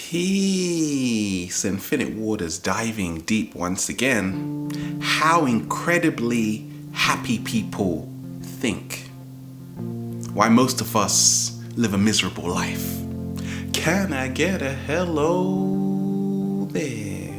Peace, infinite waters diving deep once again. How incredibly happy people think. Why most of us live a miserable life. Can I get a hello there?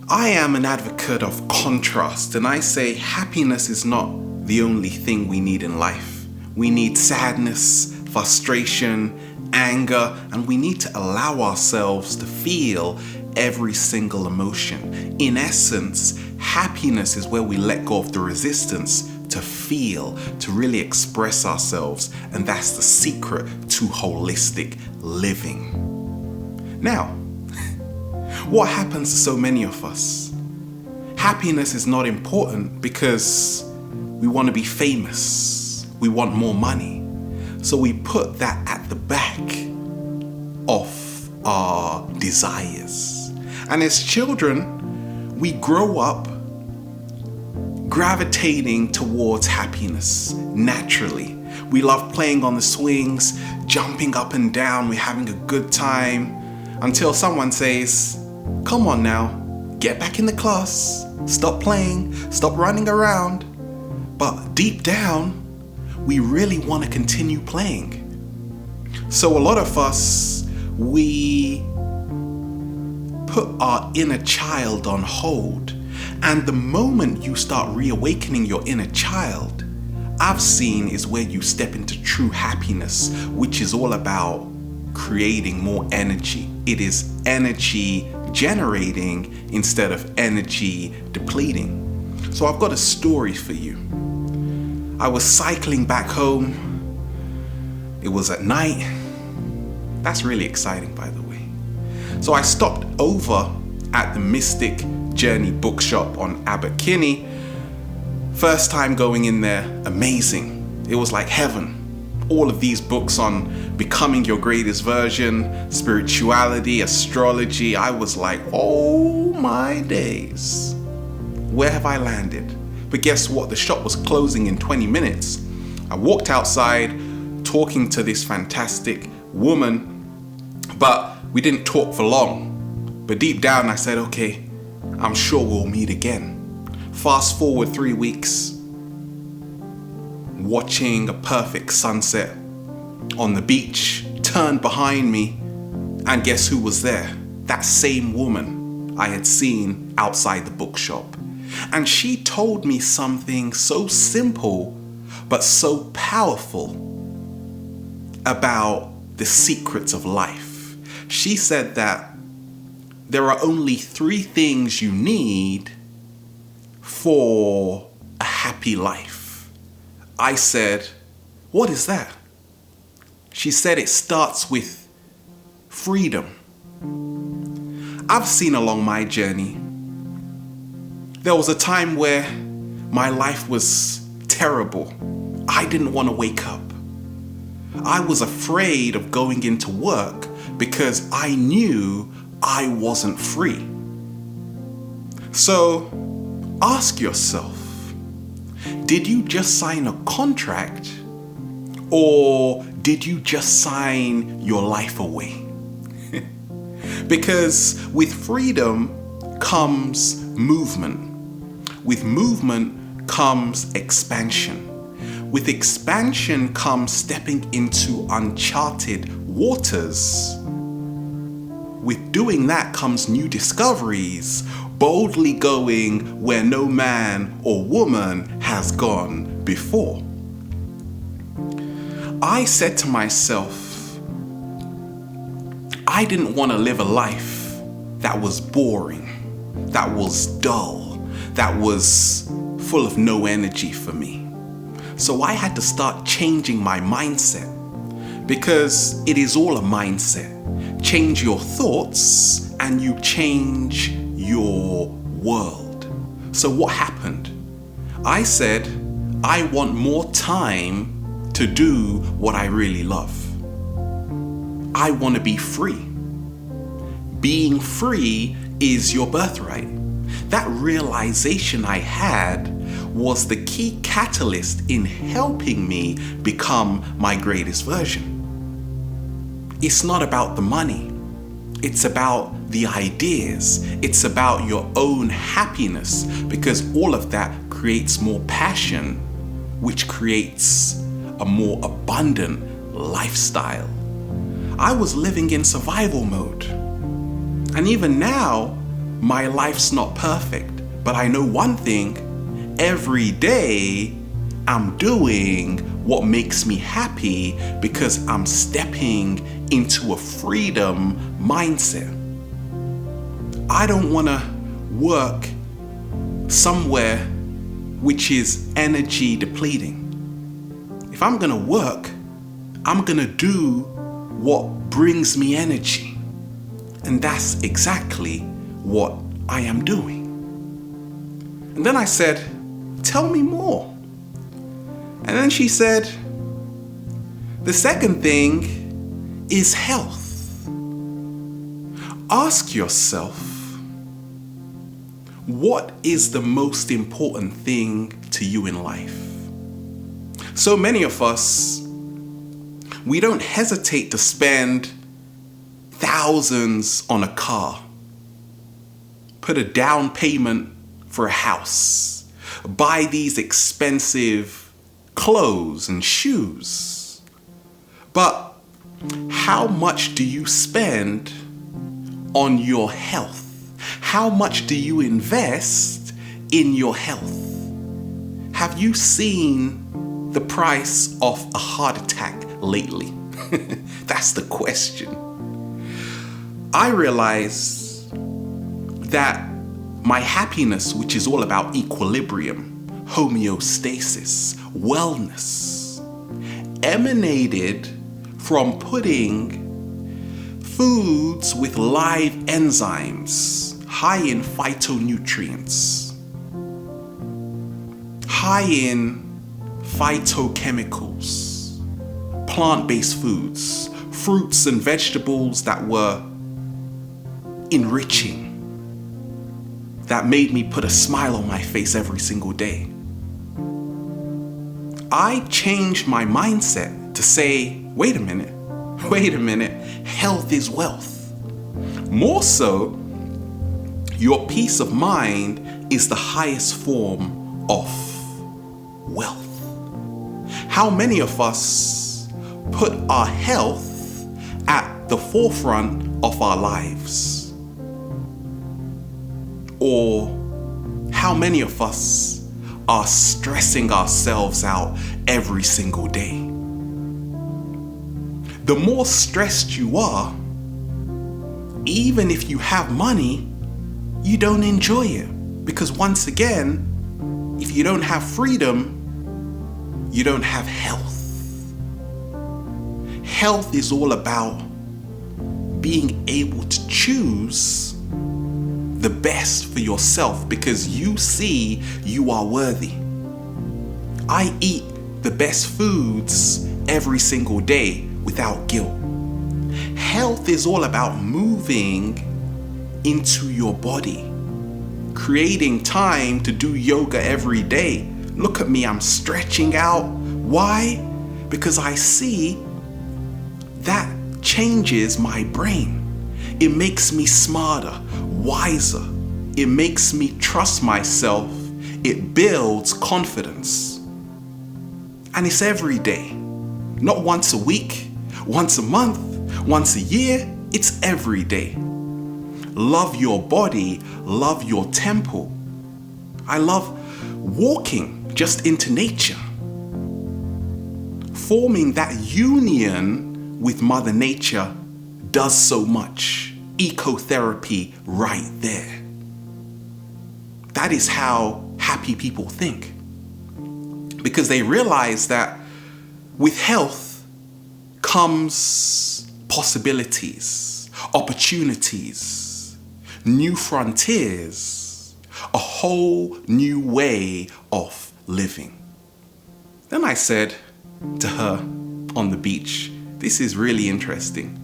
I am an advocate of contrast, and I say happiness is not the only thing we need in life. We need sadness, frustration, anger, and we need to allow ourselves to feel every single emotion. In essence, happiness is where we let go of the resistance to feel, to really express ourselves, and that's the secret to holistic living. Now, what happens to so many of us? Happiness is not important because we want to be famous, we want more money. So we put that at the back of our desires. And as children, we grow up gravitating towards happiness naturally. We love playing on the swings, jumping up and down, we're having a good time, until someone says, "Come on now, get back in the class, stop playing, stop running around." But deep down, we really want to continue playing. So a lot of us, we put our inner child on hold. And the moment you start reawakening your inner child, I've seen is where you step into true happiness, which is all about creating more energy. It is energy generating instead of energy depleting. So I've got a story for you. I was cycling back home. It was at night. That's really exciting, by the way. So I stopped over at the Mystic Journey bookshop on Abbot Kinney. First time going in there, amazing. It was like heaven. All of these books on becoming your greatest version, spirituality, astrology. I was like, oh my days. Where have I landed? But guess what? The shop was closing in 20 minutes. I walked outside talking to this fantastic woman, but we didn't talk for long. But deep down I said, okay, I'm sure we'll meet again. Fast forward 3 weeks, watching a perfect sunset on the beach, turned behind me, and guess who was there? That same woman I had seen outside the bookshop. And she told me something so simple but so powerful about the secrets of life. She said that there are only 3 things you need for a happy life. I said, what is that? She said it starts with freedom. I've seen along my journey, there was a time where my life was terrible. I didn't want to wake up. I was afraid of going into work because I knew I wasn't free. So ask yourself, did you just sign a contract or did you just sign your life away? Because with freedom comes movement. With movement comes expansion. With expansion comes stepping into uncharted waters. With doing that comes new discoveries, boldly going where no man or woman has gone before. I said to myself, I didn't want to live a life that was boring, that was dull, that was full of no energy for me. So I had to start changing my mindset, because it is all a mindset. Change your thoughts and you change your world. So what happened? I said, I want more time to do what I really love. I want to be free. Being free is your birthright. That realization I had was the key catalyst in helping me become my greatest version. It's not about the money. It's about the ideas. It's about your own happiness, because all of that creates more passion, which creates a more abundant lifestyle. I was living in survival mode. And even now, my life's not perfect. But I know one thing, every day I'm doing what makes me happy, because I'm stepping into a freedom mindset. I don't want to work somewhere which is energy depleting. If I'm going to work, I'm going to do what brings me energy. And that's exactly what I am doing. And then I said, tell me more. And then she said, the second thing is health. Ask yourself, what is the most important thing to you in life? So many of us, we don't hesitate to spend thousands on a car, put a down payment for a house, buy these expensive clothes and shoes. But how much do you spend on your health? How much do you invest in your health? Have you seen the price of a heart attack lately? That's the question. I realize that my happiness, which is all about equilibrium, homeostasis, wellness, emanated from putting foods with live enzymes, high in phytonutrients, high in phytochemicals, plant-based foods, fruits and vegetables that were enriching, that made me put a smile on my face every single day. I changed my mindset to say, wait a minute, health is wealth. More so, your peace of mind is the highest form of wealth. How many of us put our health at the forefront of our lives? Or how many of us are stressing ourselves out every single day? The more stressed you are, even if you have money, you don't enjoy it. Because once again, if you don't have freedom, you don't have health. Health is all about being able to choose the best for yourself, because you see you are worthy. I eat the best foods every single day without guilt. Health is all about moving into your body, creating time to do yoga every day. Look at me, I'm stretching out. Why? Because I see that changes my brain. It makes me smarter, wiser. It makes me trust myself. It builds confidence. And it's every day. Not once a week, once a month, once a year. It's every day. Love your body, love your temple. I love walking just into nature. Forming that union with Mother Nature does so much. Ecotherapy right there. That is how happy people think. Because they realize that with health comes possibilities, opportunities, new frontiers, a whole new way of living. Then I said to her on the beach, this is really interesting.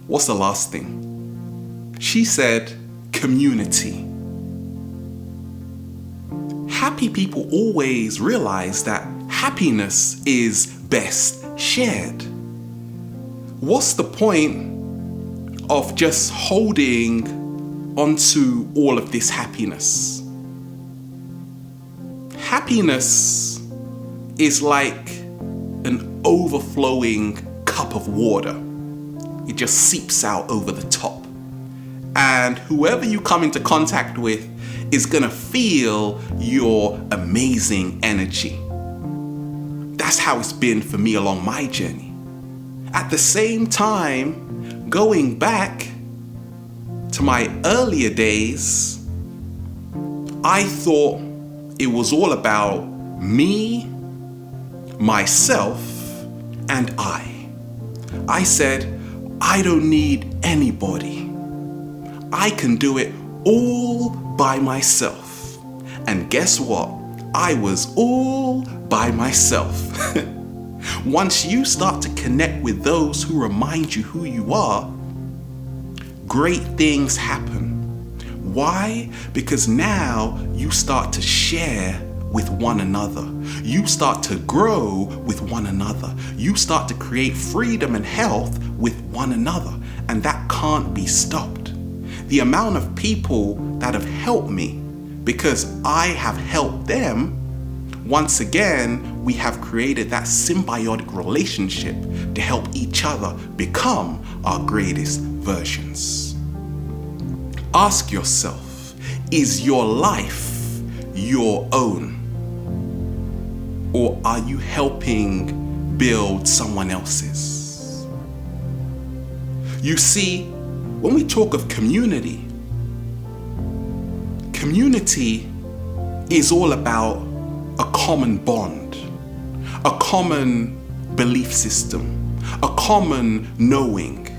What's the last thing? She said, community. Happy people always realize that happiness is best shared. what's the point of just holding onto all of this happiness? Happiness is like an overflowing cup of water. It just seeps out over the top. And whoever you come into contact with is gonna feel your amazing energy. That's how it's been for me along my journey. At the same time, going back to my earlier days, I thought it was all about me, myself, and I. I said, I don't need anybody. I can do it all by myself. And guess what? I was all by myself. Once you start to connect with those who remind you who you are, great things happen. Why? Because now you start to share with one another. You start to grow with one another. You start to create freedom and health with one another. And that can't be stopped. The amount of people that have helped me because I have helped them, once again, we have created that symbiotic relationship to help each other become our greatest versions. Ask yourself, is your life your own? Or are you helping build someone else's? You see, when we talk of community, community is all about a common bond, a common belief system, a common knowing.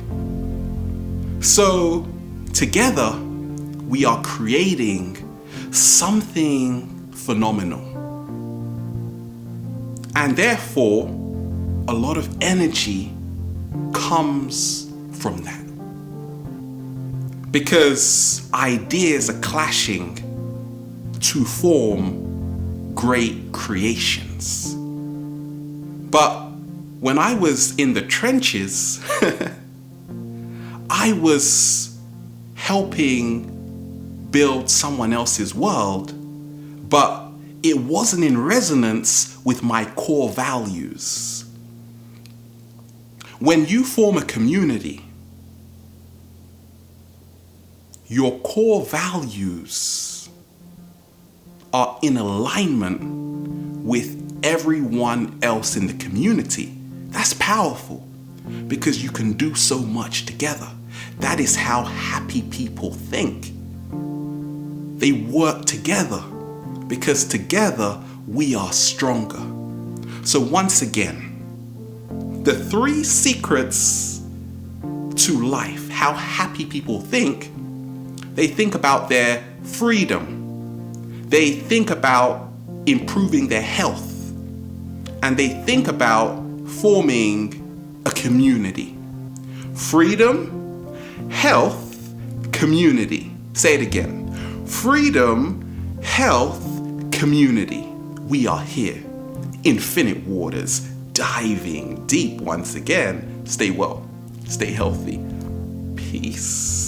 So together, we are creating something phenomenal. And therefore, a lot of energy comes from that. Because ideas are clashing to form great creations. But when I was in the trenches, I was helping build someone else's world, but it wasn't in resonance with my core values. When you form a community, your core values are in alignment with everyone else in the community. That's powerful because you can do so much together. That is how happy people think. They work together because together we are stronger. So once again, the 3 secrets to life, how happy people think. They think about their freedom. They think about improving their health. And they think about forming a community. Freedom, health, community. Say it again. Freedom, health, community. We are here. Infinite waters, diving deep once again. Stay well, stay healthy. Peace.